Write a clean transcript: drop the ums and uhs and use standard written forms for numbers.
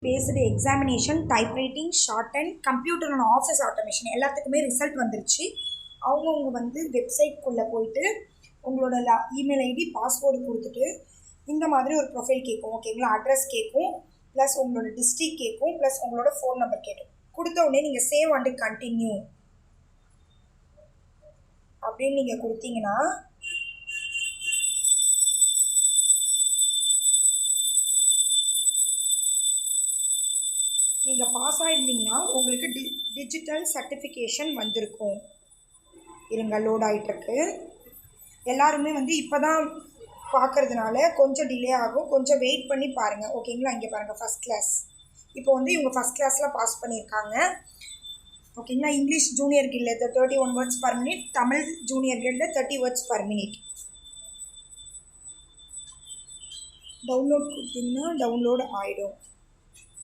Based examination, typewriting, short and computer and office automation எல்லாத்துக்குமே result வந்துருச்சு. அவங்கவுங்க வந்து வெப்சைட்குள்ளே போயிட்டு உங்களோட இமெயில் ஐடி பாஸ்வேர்டு கொடுத்துட்டு இந்த மாதிரி ஒரு ப்ரொஃபைல் கேட்கும். ஓகேங்களா? அட்ரஸ் கேட்கும், ப்ளஸ் உங்களோட டிஸ்ட்ரிக் கேட்கும், ப்ளஸ் உங்களோட ஃபோன் நம்பர் கேட்கும். கொடுத்த உடனே நீங்கள் சேவ் அண்ட் கண்டினியூ அப்படின்னு நீங்கள் கொடுத்தீங்கன்னா நீங்கள் பாஸ் ஆகிருந்தீங்கன்னா உங்களுக்கு டிஜிட்டல் சர்டிஃபிகேஷன் வந்திருக்கும். இருங்க, லோட் ஆகிட்டுருக்கு. எல்லாருமே வந்து இப்போ தான் பார்க்குறதுனால கொஞ்சம் டிலே ஆகும், கொஞ்சம் வெயிட் பண்ணி பாருங்கள். ஓகேங்களா? இங்கே பாருங்கள், ஃபஸ்ட் கிளாஸ். இப்போ வந்து இவங்க ஃபஸ்ட் கிளாஸில் பாஸ் பண்ணியிருக்காங்க. ஓகேங்களா? இங்கிலீஷ் ஜூனியர் கில்டில் 31 words per minute, Tamil junior கில்டில் 30 வேர்ட்ஸ் பர் மினிட். டவுன்லோட் கொடுத்தீங்கன்னா டவுன்லோட் ஆகிடும்.